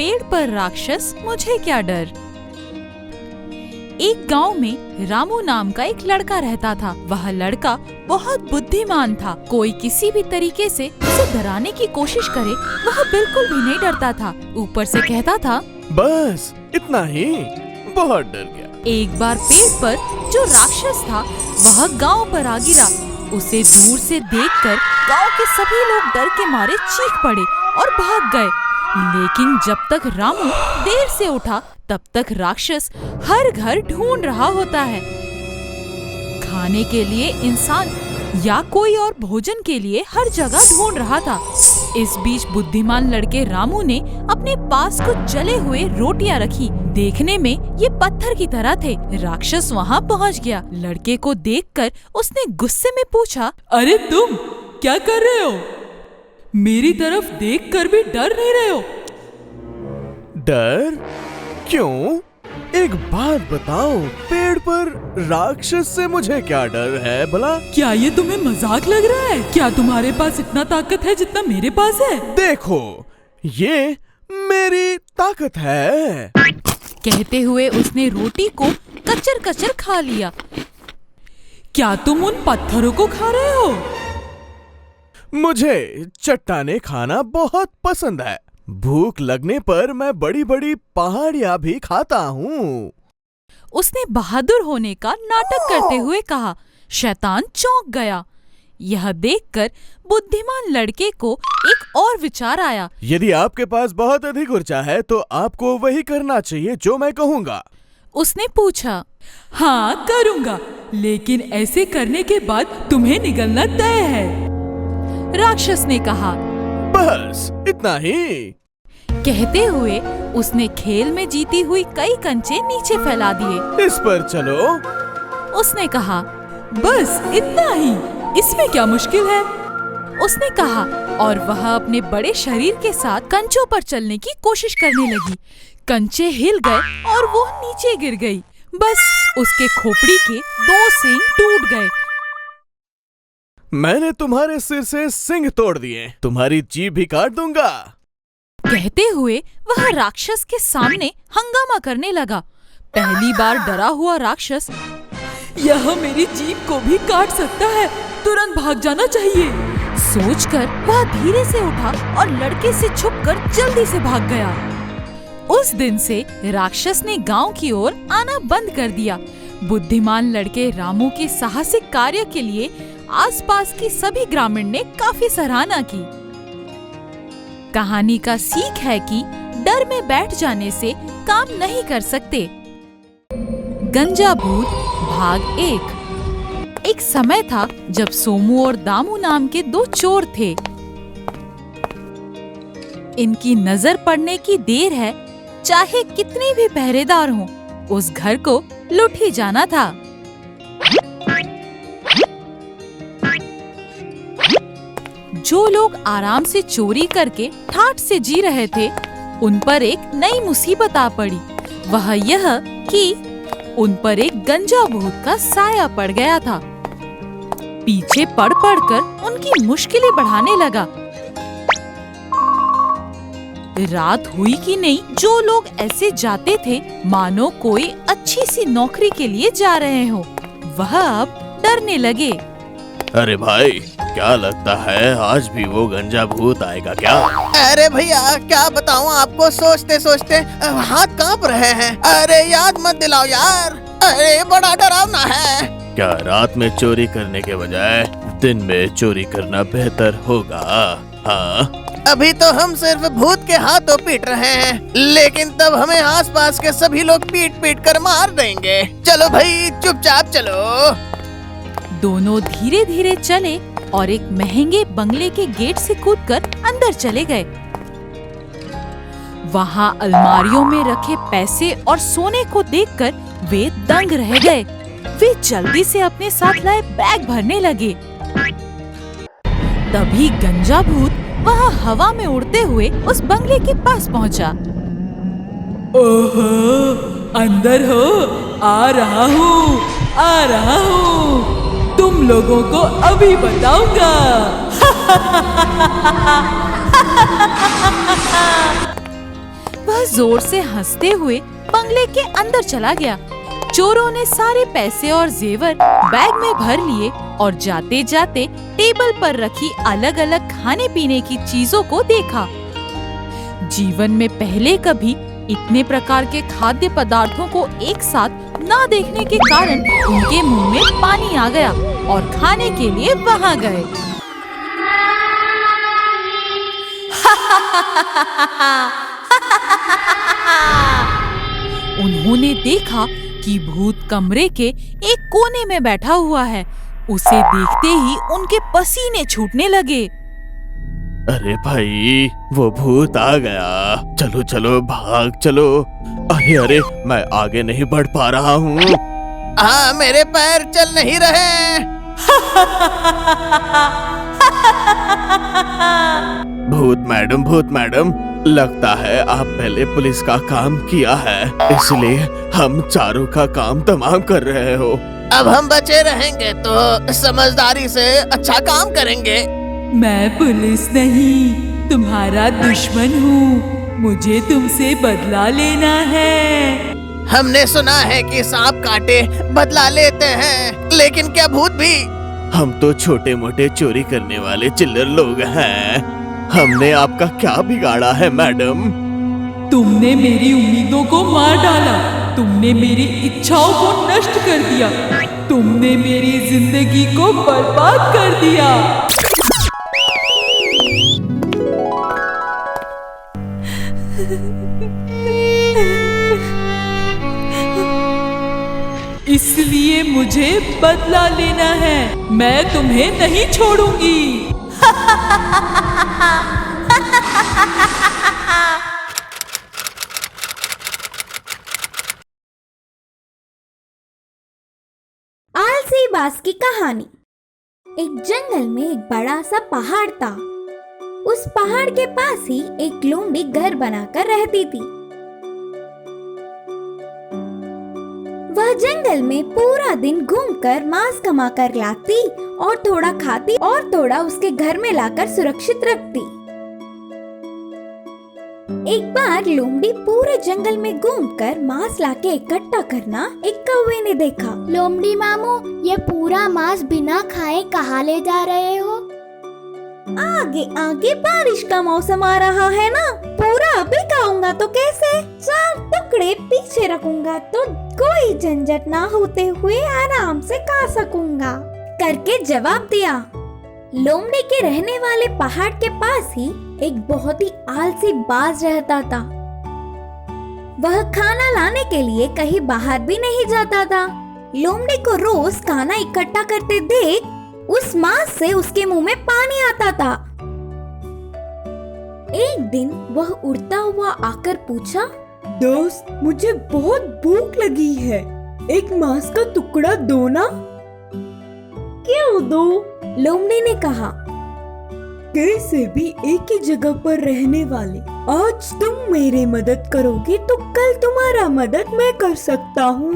पेड़ पर राक्षस मुझे क्या डर। एक गांव में रामू नाम का एक लड़का रहता था। वह लड़का बहुत बुद्धिमान था। कोई किसी भी तरीके से उसे डराने की कोशिश करे वह बिल्कुल भी नहीं डरता था। ऊपर से कहता था, बस इतना ही, बहुत डर गया। एक बार पेड़ पर जो राक्षस था वह गांव पर आ गिरा। उसे दूर से देखकर गांव के सभी लोग डर के मारे चीख पड़े और भाग गए। लेकिन जब तक रामू देर से उठा तब तक राक्षस हर घर ढूंढ रहा होता है। खाने के लिए इंसान या कोई और भोजन के लिए हर जगह ढूंढ रहा था। इस बीच बुद्धिमान लड़के रामू ने अपने पास कुछ जले हुए रोटियां रखी। देखने में ये पत्थर की तरह थे। राक्षस वहां पहुंच गया। लड़के को देखकर उसने गुस्से में पूछा, अरे तुम क्या कर रहे हो? मेरी तरफ देखकर भी डर नहीं रहे हो? डर? क्यों? एक बात बताओ, पेड़ पर राक्षस से मुझे क्या डर है भला? क्या ये तुम्हें मजाक लग रहा है? क्या तुम्हारे पास इतना ताकत है जितना मेरे पास है? देखो, ये मेरी ताकत है। कहते हुए उसने रोटी को कचर कचर खा लिया। क्या तुम उन पत्थरों को खा रहे हो? मुझे चट्टाने खाना बहुत पसंद है। भूख लगने पर मैं बड़ी बड़ी पहाड़ियाँ भी खाता हूँ। उसने बहादुर होने का नाटक करते हुए कहा। शैतान चौंक गया। यह देखकर बुद्धिमान लड़के को एक और विचार आया। यदि आपके पास बहुत अधिक ऊर्जा है तो आपको वही करना चाहिए जो मैं कहूँगा। उसने पूछा, हाँ करूँगा, लेकिन ऐसे करने के बाद तुम्हें निकलना तय है। राक्षस ने कहा। बस इतना ही। कहते हुए उसने खेल में जीती हुई कई कंचे नीचे फैला दिए। इस पर चलो। उसने कहा। बस इतना ही, इसमें क्या मुश्किल है? उसने कहा और वह अपने बड़े शरीर के साथ कंचों पर चलने की कोशिश करने लगी। कंचे हिल गए और वो नीचे गिर गई। बस उसके खोपड़ी के 2 सींग टूट गए। मैंने तुम्हारे सिर से सींग तोड़ दिए, तुम्हारी जीभ भी काट दूंगा। कहते हुए वह राक्षस के सामने हंगामा करने लगा। पहली बार डरा हुआ राक्षस, यह मेरी जीभ को भी काट सकता है, तुरंत भाग जाना चाहिए, सोचकर वह धीरे से उठा और लड़के से छुपकर जल्दी से भाग गया। उस दिन से राक्षस ने गांव की ओर आना बंद कर दिया। बुद्धिमान लड़के रामू के साहसिक कार्य के लिए आसपास की सभी ग्रामीण ने काफी सराहना की। कहानी का सीख है कि डर में बैठ जाने से काम नहीं कर सकते। गंजा भूत भाग 1। एक समय था जब सोमू और दामू नाम के 2 चोर थे। इनकी नजर पड़ने की देर है, चाहे कितने भी पहरेदार हों, उस घर को लूट ही जाना था। जो लोग आराम से चोरी करके ठाठ से जी रहे थे, उन पर एक नई मुसीबत आ पड़ी। वह यह कि उन पर एक गंजा भूत का साया पड़ गया था। पीछे पड़ कर उनकी मुश्किलें बढ़ाने लगा। रात हुई कि नहीं, जो लोग ऐसे जाते थे मानो कोई अच्छी सी नौकरी के लिए जा रहे हो, वह अब डरने लगे। अरे भाई, क्या लगता है आज भी वो गंजा भूत आएगा क्या? अरे भैया, क्या बताऊं आपको, सोचते सोचते हाथ कांप रहे हैं। अरे याद मत दिलाओ यार, अरे बड़ा डरावना है। क्या रात में चोरी करने के बजाय दिन में चोरी करना बेहतर होगा? हाँ, अभी तो हम सिर्फ भूत के हाथों पीट रहे हैं, लेकिन तब हमें आसपास के सभी लोग पीट पीट कर मार देंगे। चलो भाई, चुपचाप चलो। दोनों धीरे धीरे चले और एक महंगे बंगले के गेट से कूदकर अंदर चले गए। वहां अलमारियों में रखे पैसे और सोने को देखकर वे दंग रह गए। वे जल्दी से अपने साथ लाए बैग भरने लगे। तभी गंजा भूत वहां हवा में उड़ते हुए उस बंगले के पास पहुंचा। ओहो, अंदर हो? आ रहा हूँ, आ रहा हूँ, तुम लोगों को अभी बताऊंगा। वह वह जोर से हंसते हुए बंगले के अंदर चला गया। चोरों ने सारे पैसे और जेवर बैग में भर लिए और जाते जाते टेबल पर रखी अलग अलग खाने पीने की चीजों को देखा। जीवन में पहले कभी इतने प्रकार के खाद्य पदार्थों को एक साथ ना देखने के कारण उनके मुंह में पानी आ गया और खाने के लिए वहां गए। उन्होंने देखा कि भूत कमरे के एक कोने में बैठा हुआ है। उसे देखते ही उनके पसीने छूटने लगे। अरे भाई, वो भूत आ गया। चलो चलो भाग चलो। अरे अरे, मैं आगे नहीं बढ़ पा रहा हूँ। हाँ, मेरे पैर चल नहीं रहे। भूत मैडम, लगता है आप पहले पुलिस का काम किया है, इसलिए हम चारों का काम तमाम कर रहे हो। अब हम बचे रहेंगे तो समझदारी से अच्छा काम करेंगे। मैं पुलिस नहीं, तुम्हारा दुश्मन हूँ। मुझे तुमसे बदला लेना है। हमने सुना है कि सांप काटे बदला लेते हैं, लेकिन क्या भूत भी? हम तो छोटे मोटे चोरी करने वाले चिल्लर लोग हैं। हमने आपका क्या बिगाड़ा है मैडम? तुमने मेरी उम्मीदों को मार डाला। तुमने मेरी इच्छाओं को नष्ट कर दिया। तुमने मेरी जिंदगी को बर्बाद कर दिया। इसलिए मुझे बदला लेना है। मैं तुम्हें नहीं छोड़ूंगी। आलसी बाज की कहानी। एक जंगल में एक बड़ा सा पहाड़ था। उस पहाड़ के पास ही एक लोमड़ी घर बनाकर रहती थी। वह जंगल में पूरा दिन घूमकर मांस कमा कर लाती और थोड़ा खाती और थोड़ा उसके घर में लाकर सुरक्षित रखती। एक बार लोमड़ी पूरे जंगल में घूमकर मांस लाके इकट्ठा करना एक कौवे ने देखा। लोमड़ी मामू, ये पूरा मांस बिना खाए कहाँ ले जा रहे हो? आगे आगे बारिश का मौसम आ रहा है ना, पूरा अभी खाऊंगा तो कैसे? 4 टुकड़े पीछे रखूंगा तो कोई झंझट ना होते हुए आराम से खा सकूंगा, करके जवाब दिया। लोमड़ी के रहने वाले पहाड़ के पास ही एक बहुत ही आलसी बाज रहता था। वह खाना लाने के लिए कहीं बाहर भी नहीं जाता था। लोमड़ी को रोज खाना इकट्ठा करते देख उस मांस से उसके मुंह में पानी आता था। एक दिन वह उड़ता हुआ आकर पूछा, दोस्त, मुझे बहुत भूख लगी है, एक मांस का टुकड़ा दो ना। क्यों दो? लोमड़ी ने कहा। कैसे भी एक ही जगह पर रहने वाले, आज तुम मेरी मदद करोगे तो कल तुम्हारा मदद मैं कर सकता हूँ।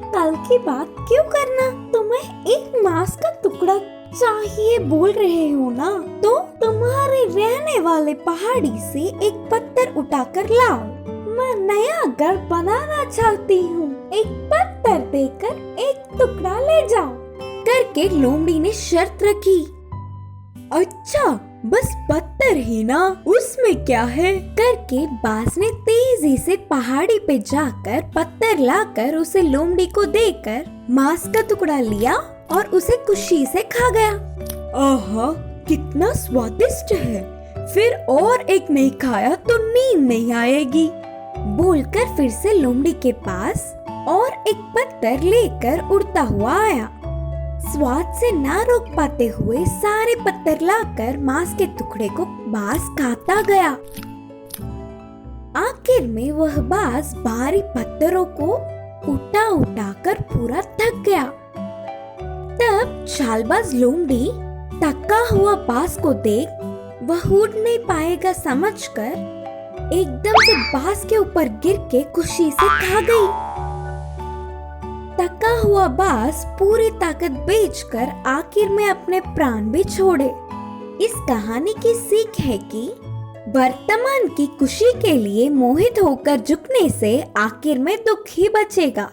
कल की बात क्यों करना? तुम्हें एक मांस का टुकड़ा चाहिए बोल रहे हो ना, तो तुम्हारे रहने वाले पहाड़ी से एक पत्थर उठाकर लाओ। मैं नया घर बनाना चाहती हूँ, एक पत्थर देकर एक टुकड़ा ले जाओ, करके लोमड़ी ने शर्त रखी। अच्छा, बस पत्थर ही ना, उसमें क्या है? करके बाज ने तेजी से पहाड़ी पे जाकर पत्थर लाकर उसे लोमड़ी को देकर मांस का टुकड़ा लिया और उसे खुशी से खा गया। आहा, कितना स्वादिष्ट है, फिर और एक नहीं खाया तो नींद नहीं आएगी, बोलकर फिर से लोमड़ी के पास और एक पत्थर लेकर उड़ता हुआ आया। स्वाद से ना रोक पाते हुए सारे पत्थर लाकर मांस के टुकड़े को बाज खाता गया। आखिर में वह बाज भारी पत्थरों को उठा उठा कर पूरा थक गया। तब चालबाज लोमड़ी थका हुआ बाज को देख वह उड़ नहीं पाएगा समझकर एकदम से बाज के ऊपर गिर के खुशी से खा गई। थका हुआ बाज पूरी ताकत बेचकर आखिर में अपने प्राण भी छोड़े। इस कहानी की सीख है कि वर्तमान की खुशी के लिए मोहित होकर झुकने से आखिर में दुख ही बचेगा।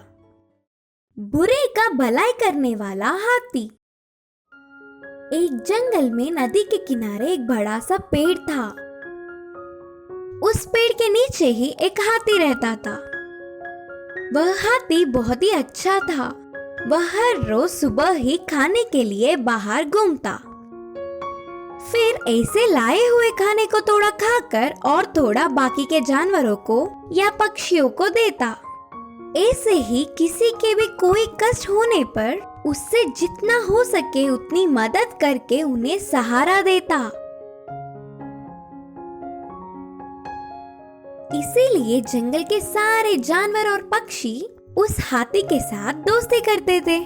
बुरे का भलाई करने वाला हाथी। एक जंगल में नदी के किनारे एक बड़ा सा पेड़ था। उस पेड़ के नीचे ही एक हाथी रहता था। वह हाथी बहुत ही अच्छा था। वह हर रोज सुबह ही खाने के लिए बाहर घूमता, फिर ऐसे लाए हुए खाने को थोड़ा खाकर और थोड़ा बाकी के जानवरों को या पक्षियों को देता। ऐसे ही किसी के भी कोई कष्ट होने पर उससे जितना हो सके उतनी मदद करके उन्हें सहारा देता। इसीलिए जंगल के सारे जानवर और पक्षी उस हाथी के साथ दोस्ती करते थे।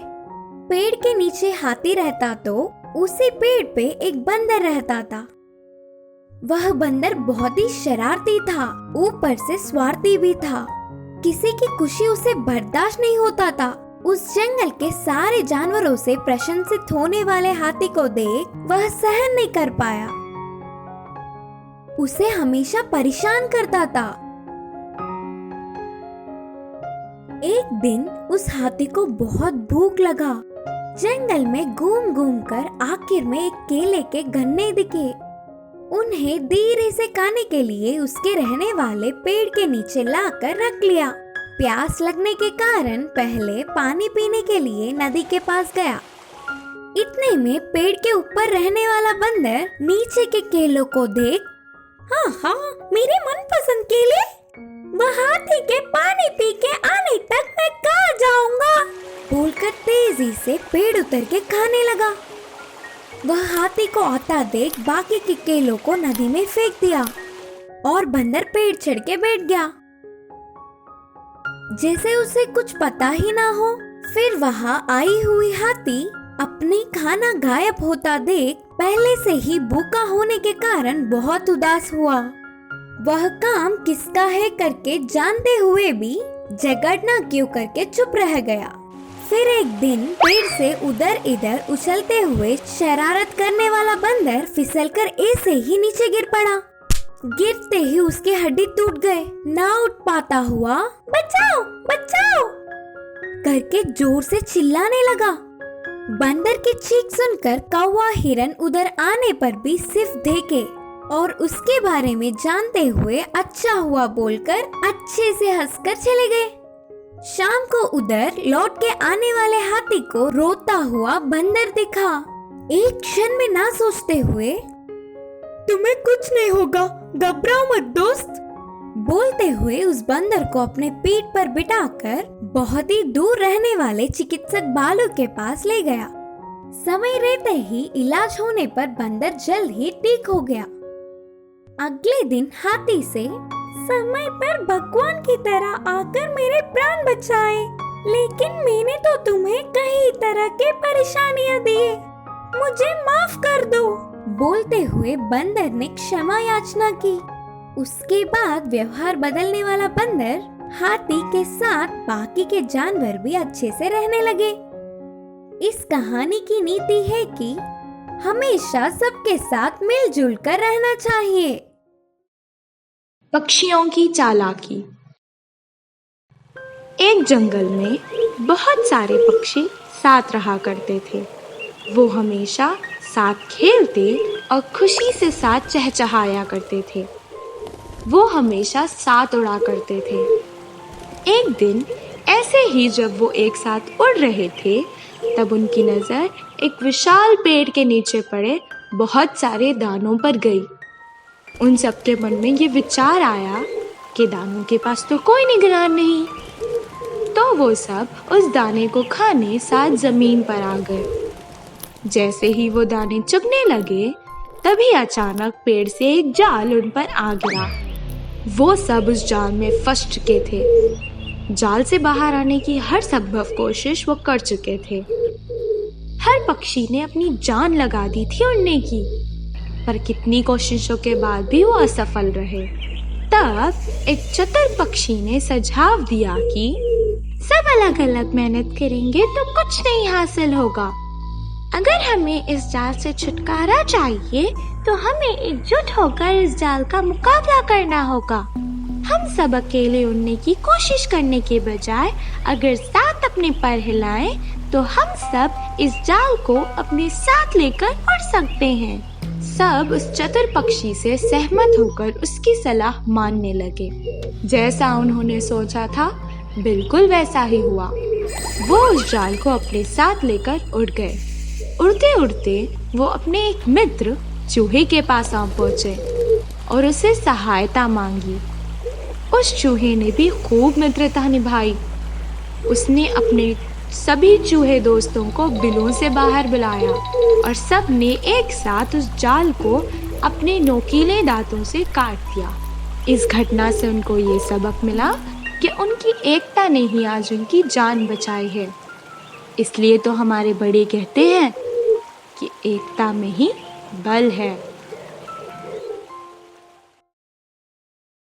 पेड़ के नीचे हाथी रहता तो उसी पेड़ पे एक बंदर रहता था। वह बंदर बहुत ही शरारती था, ऊपर से स्वार्थी भी था। किसी की खुशी उसे बर्दाश्त नहीं होता था। उस जंगल के सारे जानवरों से प्रशंसित होने वाले हाथी को देख वह सहन नहीं कर पाया। उसे हमेशा परेशान करता था। एक दिन उस हाथी को बहुत भूख लगा। जंगल में घूम घूम कर आखिर में एक केले के गन्ने दिखे। उन्हें धीरे से खाने के लिए उसके रहने वाले पेड़ के नीचे लाकर रख लिया। प्यास लगने के कारण पहले पानी पीने के लिए नदी के पास गया। इतने में पेड़ के ऊपर रहने वाला बंदर नीचे के केलों को देख, हाँ, मेरे मनपसंद केले, वह हाथी के पानी पी के आने तक मैं कहाँ जाऊंगा, बोलकर तेजी से पेड़ उतर के खाने लगा। वह हाथी को आता देख बाकी के केलों को नदी में फेंक दिया और बंदर पेड़ चढ़ के बैठ गया, जैसे उसे कुछ पता ही ना हो। फिर वहाँ आई हुई हाथी अपनी खाना गायब होता देख पहले से ही भूखा होने के कारण बहुत उदास हुआ। वह काम किसका है करके जानते हुए भी झगड़ना क्यों करके चुप रह गया। फिर एक दिन पेड़ से उधर इधर उछलते हुए शरारत करने वाला बंदर फिसलकर ऐसे ही नीचे गिर पड़ा। गिरते ही उसकी हड्डी टूट गए। ना उठ पाता हुआ बचाओ बचाओ करके जोर से चिल्लाने लगा। बंदर की चीख सुनकर कौवा हिरन उधर आने पर भी सिर्फ देखे और उसके बारे में जानते हुए अच्छा हुआ बोलकर अच्छे से हंसकर चले गए। शाम को उधर लौट के आने वाले हाथी को रोता हुआ बंदर दिखा। एक क्षण में ना सोचते हुए, तुम्हें कुछ नहीं होगा, घबराओ मत दोस्त, बोलते हुए उस बंदर को अपने पीठ पर बिठाकर बहुत ही दूर रहने वाले चिकित्सक बालू के पास ले गया। समय रहते ही इलाज होने पर बंदर जल्द ही ठीक हो गया। अगले दिन हाथी से, समय पर भगवान की तरह आकर मेरे प्राण बचाए, लेकिन मैंने तो तुम्हें कई तरह के परेशानियां दी, मुझे माफ कर दो, बोलते हुए बंदर ने क्षमा याचना की। उसके बाद व्यवहार बदलने वाला बंदर हाथी के साथ बाकी के जानवर भी अच्छे से रहने लगे। इस कहानी की नीति है कि हमेशा सबके साथ मिलजुल कर रहना चाहिए। पक्षियों की चालाकी। एक जंगल में बहुत सारे पक्षी साथ रहा करते थे। वो हमेशा साथ खेलते और खुशी से साथ चहचहाया करते थे। वो हमेशा साथ उड़ा करते थे। एक दिन ऐसे ही जब वो एक साथ उड़ रहे थे, तब उनकी नज़र एक विशाल पेड़ के नीचे पड़े बहुत सारे दानों पर गई। उन सबके मन में ये विचार आया कि दानों के पास तो कोई निगरान नहीं, तो वो सब उस दाने को खाने साथ जमीन पर आ गए। जैसे ही वो दाने चुगने लगे, तभी अचानक पेड़ से एक जाल उन पर आ गिरा। वो सब उस जाल में फंस चुके थे। जाल से बाहर आने की हर संभव कोशिश वो कर चुके थे। हर पक्षी ने अपनी जान लगा दी थी उड़ने की, पर कितनी कोशिशों के बाद भी वो असफल रहे। तब एक चतुर पक्षी ने सुझाव दिया कि सब अलग अलग मेहनत करेंगे तो कुछ नहीं हासिल होगा। अगर हमें इस जाल से छुटकारा चाहिए तो हमें एकजुट होकर इस जाल का मुकाबला करना होगा। हम सब अकेले उड़ने की कोशिश करने के बजाय अगर साथ अपने पर हिलाएं तो हम सब इस जाल को अपने साथ लेकर उड़ सकते हैं। सब उस चतुर पक्षी से सहमत होकर उसकी सलाह मानने लगे। जैसा उन्होंने सोचा था बिल्कुल वैसा ही हुआ। वो उस जाल को अपने साथ लेकर उड़ गए। उड़ते उड़ते वो अपने एक मित्र चूहे के पास आ पहुंचे और उसे सहायता मांगी। उस चूहे ने भी खूब मित्रता निभाई। उसने अपने सभी चूहे दोस्तों को बिलों से बाहर बुलाया और सब ने एक साथ उस जाल को अपने नोकीले दांतों से काट दिया। इस घटना से उनको ये सबक मिला कि उनकी एकता ने ही आज उनकी जान बचाई है। इसलिए तो हमारे बड़े कहते हैं कि एकता में ही बल है।